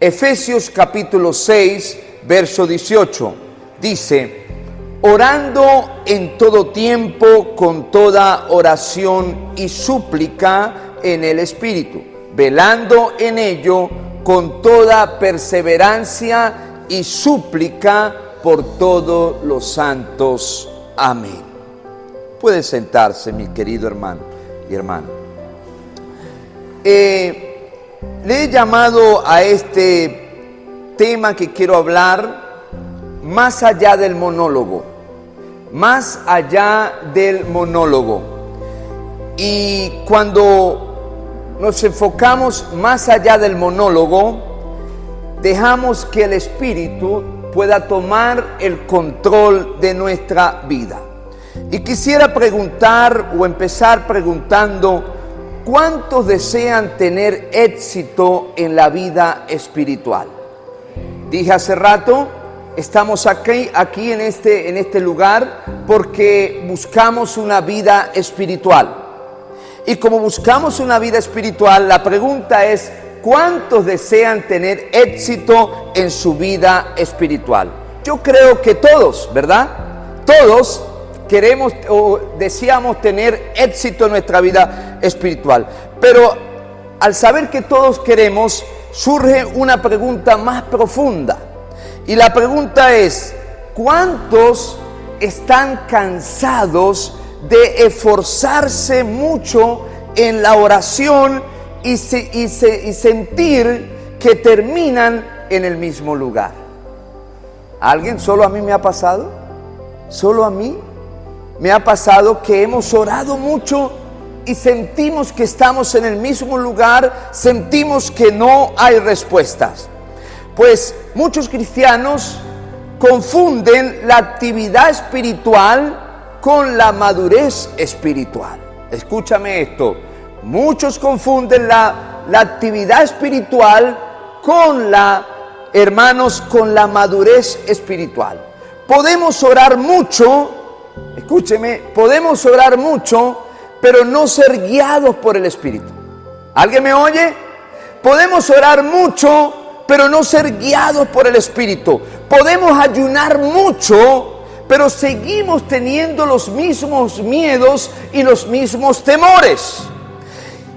Efesios capítulo 6, verso 18, dice: orando en todo tiempo con toda oración y súplica en el Espíritu, velando en ello con toda perseverancia y súplica por todos los santos. Amén. Puede sentarse, mi querido hermano y hermana. Le he llamado a este tema que quiero hablar más allá del monólogo. Más allá del monólogo. Y cuando nos enfocamos más allá del monólogo, dejamos que el Espíritu pueda tomar el control de nuestra vida. Y quisiera preguntar o empezar preguntando: ¿cuántos desean tener éxito en la vida espiritual? Dije hace rato, estamos aquí en este lugar porque buscamos una vida espiritual. Y como buscamos una vida espiritual, la pregunta es: ¿cuántos desean tener éxito en su vida espiritual? Yo creo que todos, ¿verdad? Todos queremos o deseamos tener éxito en nuestra vida espiritual. Pero al saber que todos queremos, surge una pregunta más profunda. Y la pregunta es: ¿cuántos están cansados de esforzarse mucho en la oración y sentir que terminan en el mismo lugar? ¿Alguien? ¿Solo a mí me ha pasado? ¿Solo a mí me ha pasado que hemos orado mucho y sentimos que estamos en el mismo lugar, sentimos que no hay respuestas? Pues muchos cristianos confunden la actividad espiritual con la madurez espiritual. Escúchame esto: muchos confunden la actividad espiritual con con la madurez espiritual. Podemos orar mucho, escúcheme, podemos orar mucho, pero no ser guiados por el Espíritu. ¿Alguien me oye? Podemos orar mucho, pero no ser guiados por el Espíritu. Podemos ayunar mucho, pero seguimos teniendo los mismos miedos y los mismos temores.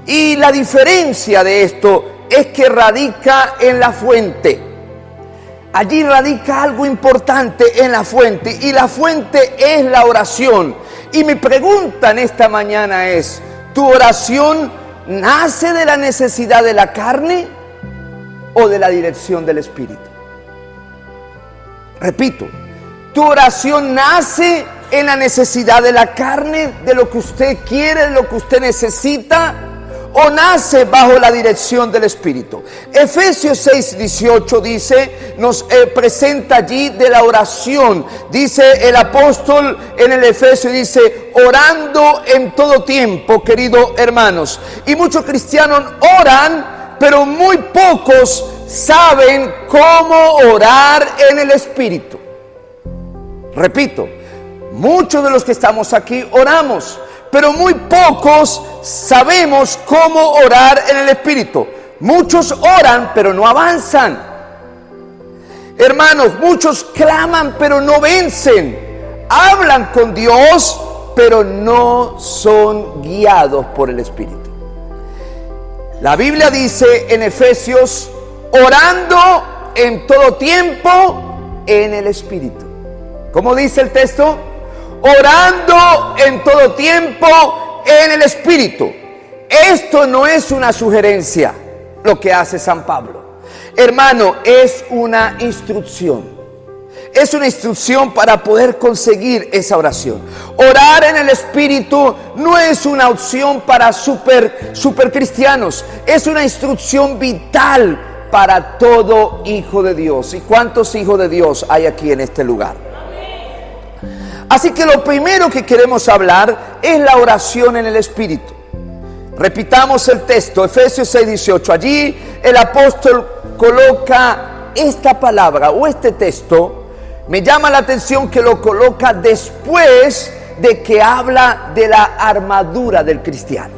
Y la diferencia de esto es que radica en la fuente. Allí radica algo importante en la fuente, y la fuente es la oración. Y mi pregunta en esta mañana es: ¿tu oración nace de la necesidad de la carne o de la dirección del Espíritu? Repito, ¿tu oración nace en la necesidad de la carne, de lo que usted quiere, de lo que usted necesita, o nace bajo la dirección del Espíritu? Efesios 6, 18 dice, nos presenta allí de la oración. Dice el apóstol en el Efesio, dice: orando en todo tiempo, queridos hermanos. Y muchos cristianos oran, pero muy pocos saben cómo orar en el Espíritu. Repito, muchos de los que estamos aquí oramos, pero muy pocos sabemos cómo orar en el Espíritu. Muchos oran, pero no avanzan. Hermanos, muchos claman, pero no vencen. Hablan con Dios, pero no son guiados por el Espíritu. La Biblia dice en Efesios: orando en todo tiempo en el Espíritu. ¿Cómo dice el texto? Orando en todo tiempo en el Espíritu. Esto no es una sugerencia, lo que hace San Pablo. Hermano, es una instrucción. Es una instrucción para poder conseguir esa oración. Orar en el Espíritu no es una opción para super cristianos. Es una instrucción vital para todo hijo de Dios. ¿Y cuántos hijos de Dios hay aquí en este lugar? Así que lo primero que queremos hablar es la oración en el Espíritu. Repitamos el texto, Efesios 6, 18. Allí el apóstol coloca esta palabra o este texto. Me llama la atención que lo coloca después de que habla de la armadura del cristiano.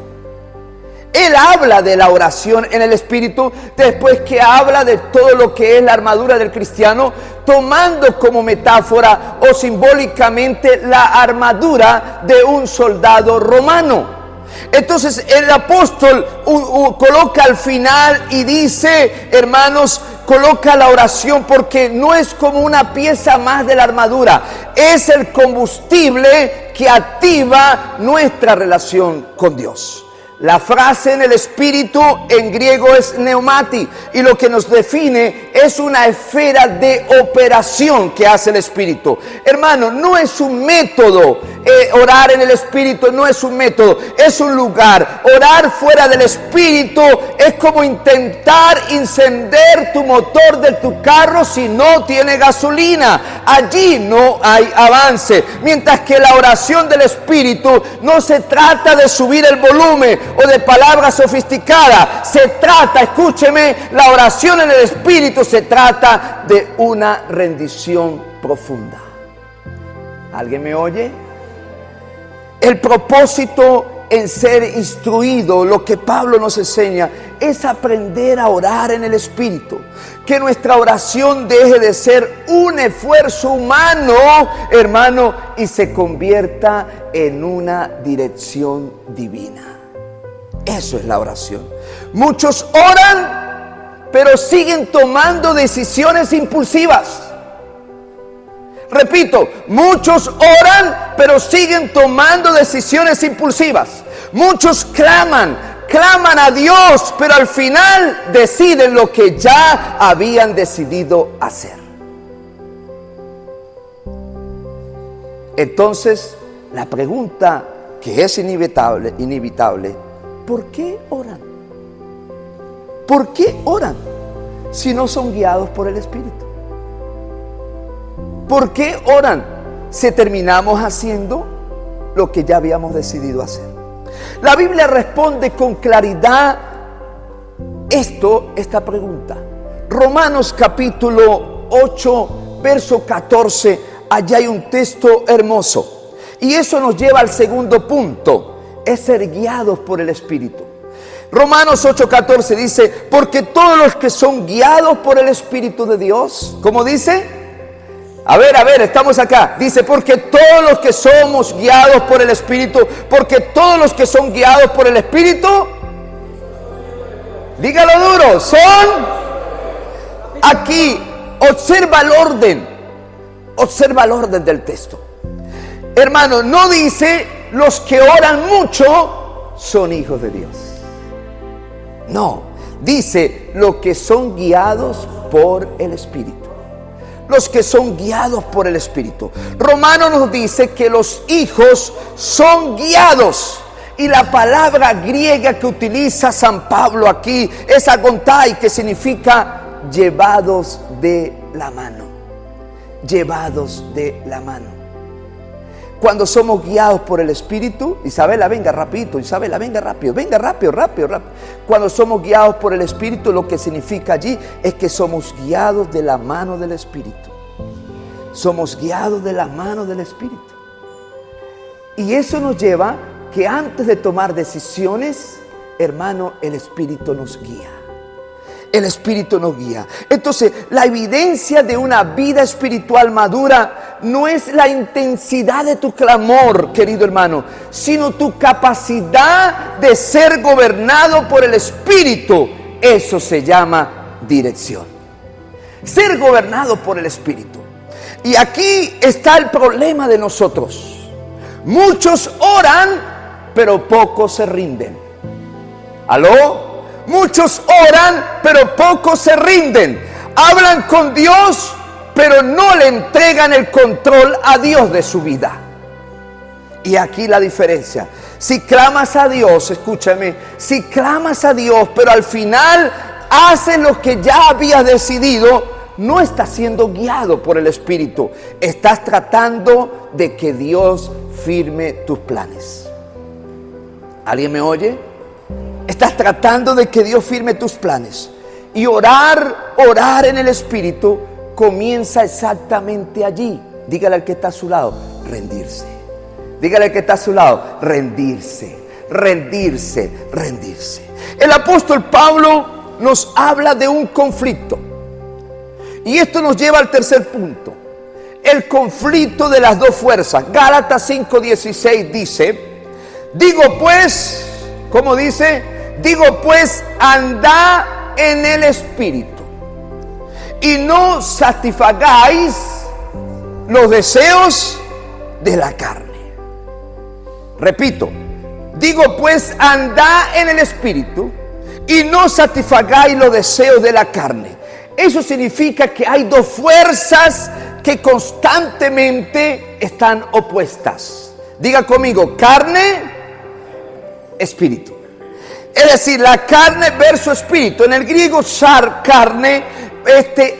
Él habla de la oración en el Espíritu después que habla de todo lo que es la armadura del cristiano, tomando como metáfora o simbólicamente la armadura de un soldado romano. Entonces el apóstol coloca al final y dice, hermanos, coloca la oración porque no es como una pieza más de la armadura, es el combustible que activa nuestra relación con Dios. La frase en el Espíritu en griego es neumati, y lo que nos define es una esfera de operación que hace el Espíritu. Hermano, no es un método, orar en el Espíritu no es un método, es un lugar. Orar fuera del Espíritu es como intentar encender tu motor de tu carro si no tiene gasolina. Allí no hay avance. Mientras que la oración del Espíritu no se trata de subir el volumen o de palabras sofisticadas. Se trata, escúcheme, la oración en el Espíritu se trata de una rendición profunda. ¿Alguien me oye? El propósito en ser instruido, lo que Pablo nos enseña, es aprender a orar en el Espíritu. Que nuestra oración deje de ser un esfuerzo humano, hermano, y se convierta en una dirección divina. Eso es la oración. Muchos oran, pero siguen tomando decisiones impulsivas. Repito, muchos oran, pero siguen tomando decisiones impulsivas. Muchos claman a Dios, pero al final deciden lo que ya habían decidido hacer. Entonces, la pregunta que es inevitable, ¿por qué oran? ¿Por qué oran si no son guiados por el Espíritu? ¿Por qué oran si terminamos haciendo lo que ya habíamos decidido hacer? La Biblia responde con claridad esta pregunta. Romanos capítulo 8, verso 14, allá hay un texto hermoso. Y eso nos lleva al segundo punto, es ser guiados por el Espíritu. Romanos 8:14 dice, porque todos los que son guiados por el Espíritu de Dios, ¿cómo dice? A ver, estamos acá. Dice, porque todos los que somos guiados por el Espíritu, porque todos los que son guiados por el Espíritu, dígalo duro, son. Aquí, observa el orden del texto. Hermano, no dice, los que oran mucho son hijos de Dios. No, dice, los que son guiados por el Espíritu. Los que son guiados por el Espíritu. Romano nos dice que los hijos son guiados. Y la palabra griega que utiliza San Pablo aquí es agontai, que significa llevados de la mano. Llevados de la mano. Cuando somos guiados por el Espíritu, Isabela, venga rapidito, Isabela, venga rápido. Cuando somos guiados por el Espíritu, lo que significa allí es que somos guiados de la mano del Espíritu. Somos guiados de la mano del Espíritu. Y eso nos lleva que antes de tomar decisiones, hermano, el Espíritu nos guía. El Espíritu nos guía. Entonces, la evidencia de una vida espiritual madura no es la intensidad de tu clamor, querido hermano, sino tu capacidad de ser gobernado por el Espíritu. Eso se llama dirección. Ser gobernado por el Espíritu. Y aquí está el problema de nosotros. Muchos oran, pero pocos se rinden. ¿Aló? Muchos oran, pero pocos se rinden. Hablan con Dios, pero no le entregan el control a Dios de su vida. Y aquí la diferencia. Si clamas a Dios, escúchame, si clamas a Dios, pero al final haces lo que ya habías decidido, no estás siendo guiado por el Espíritu. Estás tratando de que Dios firme tus planes. ¿Alguien me oye? Estás tratando de que Dios firme tus planes. Y orar en el Espíritu comienza exactamente allí. Dígale al que está a su lado, rendirse. Dígale al que está a su lado, rendirse. El apóstol Pablo nos habla de un conflicto. Y esto nos lleva al tercer punto. El conflicto de las dos fuerzas. Gálatas 5:16 dice, digo pues, ¿cómo dice? Digo pues, andad en el Espíritu y no satisfagáis los deseos de la carne. Repito, digo pues, andad en el Espíritu y no satisfagáis los deseos de la carne. Eso significa que hay dos fuerzas que constantemente están opuestas. Diga conmigo, carne, espíritu. Es decir, la carne versus espíritu. En el griego, sar, carne,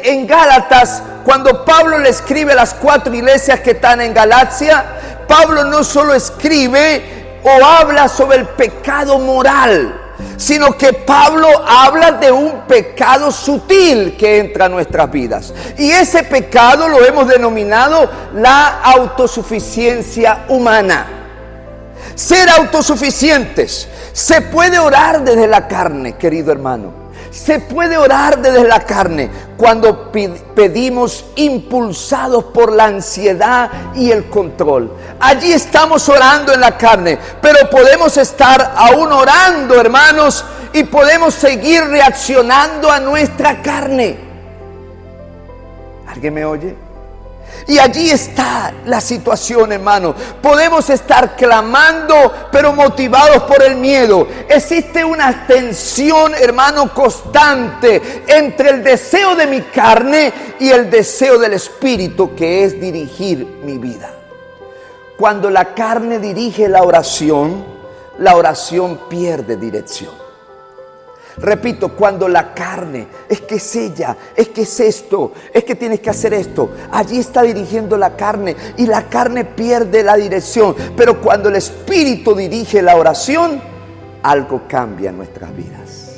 en Gálatas, cuando Pablo le escribe a las 4 iglesias que están en Galacia, Pablo no solo escribe o habla sobre el pecado moral, sino que Pablo habla de un pecado sutil que entra a nuestras vidas. Y ese pecado lo hemos denominado la autosuficiencia humana. Ser autosuficientes. Se puede orar desde la carne, querido hermano. Se puede orar desde la carne cuando pedimos impulsados por la ansiedad y el control. Allí estamos orando en la carne, pero podemos estar aún orando, hermanos, y podemos seguir reaccionando a nuestra carne. ¿Alguien me oye? Y allí está la situación, hermano. Podemos estar clamando, pero motivados por el miedo. Existe una tensión, hermano, constante entre el deseo de mi carne y el deseo del Espíritu, que es dirigir mi vida. Cuando la carne dirige la oración pierde dirección. Repito, cuando la carne, es que es ella, es que es esto, es que tienes que hacer esto, allí está dirigiendo la carne y la carne pierde la dirección. Pero cuando el Espíritu dirige la oración, algo cambia en nuestras vidas.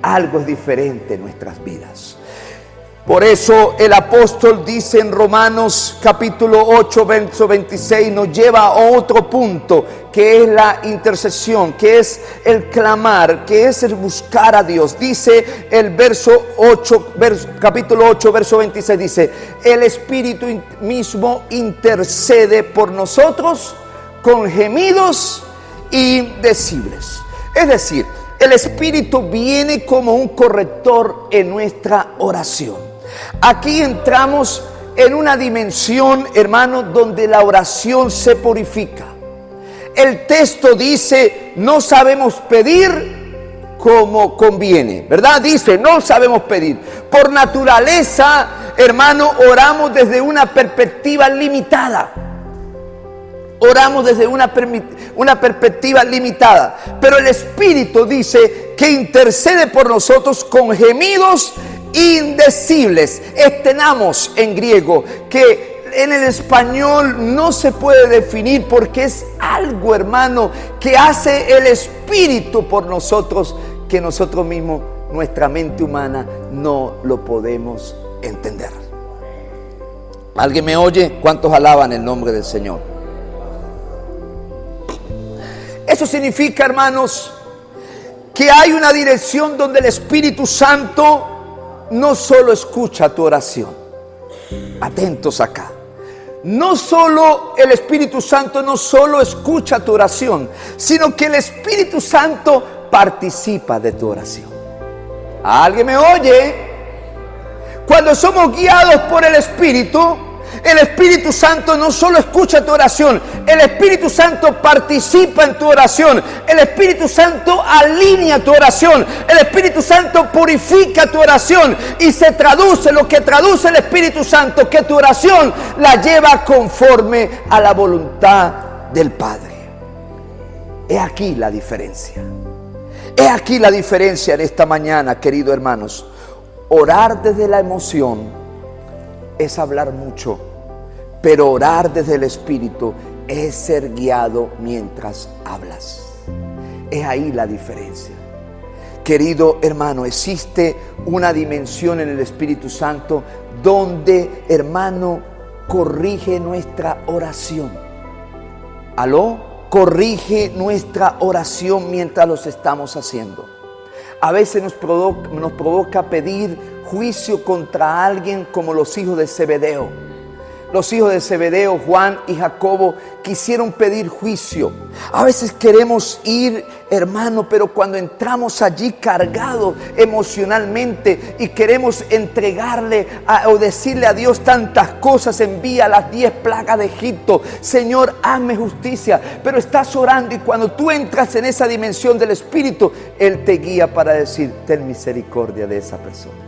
Algo es diferente en nuestras vidas. Por eso el apóstol dice en Romanos capítulo 8, verso 26, nos lleva a otro punto, que es la intercesión, que es el clamar, que es el buscar a Dios. Dice el verso 8, capítulo 8, verso 26, dice, el Espíritu mismo intercede por nosotros con gemidos indecibles. Es decir, el Espíritu viene como un corrector en nuestra oración. Aquí entramos en una dimensión, hermano, donde la oración se purifica. El texto dice, no sabemos pedir como conviene, ¿verdad? Dice, no sabemos pedir. Por naturaleza, hermano, oramos desde una perspectiva limitada. Oramos desde una perspectiva limitada. Pero el Espíritu dice que intercede por nosotros con gemidos indecibles. Estenamos en griego, que en el español no se puede definir porque es algo, hermano, que hace el Espíritu por nosotros, que nosotros mismos, nuestra mente humana, no lo podemos entender. ¿Alguien me oye? ¿Cuántos alaban el nombre del Señor? Eso significa, hermanos, que hay una dirección donde el Espíritu Santo no solo escucha tu oración. Atentos acá. No solo el Espíritu Santo no solo escucha tu oración, sino que el Espíritu Santo participa de tu oración. ¿Alguien me oye? Cuando somos guiados por el Espíritu Santo no solo escucha tu oración, el Espíritu Santo participa en tu oración, el Espíritu Santo alinea tu oración, el Espíritu Santo purifica tu oración y se traduce, lo que traduce el Espíritu Santo, que tu oración la lleva conforme a la voluntad del Padre. He aquí la diferencia. He aquí la diferencia en esta mañana, queridos hermanos. Orar desde la emoción es hablar mucho, pero orar desde el Espíritu es ser guiado mientras hablas. Es ahí la diferencia. Querido hermano, existe una dimensión en el Espíritu Santo donde, hermano, corrige nuestra oración. ¿Aló? corrige nuestra oración mientras los estamos haciendo. A veces nos provoca pedir juicio contra alguien, como los hijos de Zebedeo. Los hijos de Zebedeo, Juan y Jacobo, quisieron pedir juicio. A veces queremos ir, hermano, pero cuando entramos allí cargados emocionalmente y queremos entregarle o decirle a Dios tantas cosas, envía las 10 plagas de Egipto, Señor, hazme justicia. Pero estás orando, y cuando tú entras en esa dimensión del Espíritu, Él te guía para decir: ten misericordia de esa persona.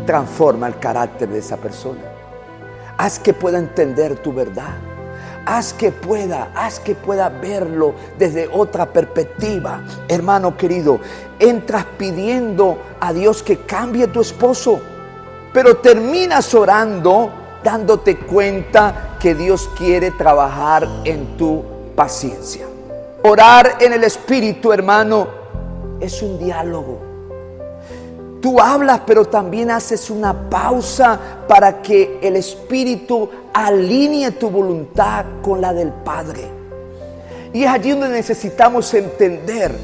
Transforma el carácter de esa persona. Haz que pueda entender tu verdad. Haz que pueda verlo desde otra perspectiva. Hermano querido, entras pidiendo a Dios que cambie tu esposo, pero terminas orando dándote cuenta que Dios quiere trabajar en tu paciencia. Orar en el Espíritu, hermano, es un diálogo. Tú hablas, pero también haces una pausa para que el Espíritu alinee tu voluntad con la del Padre. Y es allí donde necesitamos entender.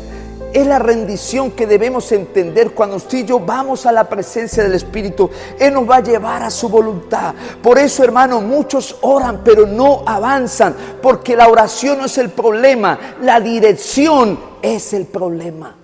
Es la rendición que debemos entender cuando usted y yo vamos a la presencia del Espíritu. Él nos va a llevar a su voluntad. Por eso, hermano, muchos oran pero no avanzan, porque la oración no es el problema, la dirección es el problema.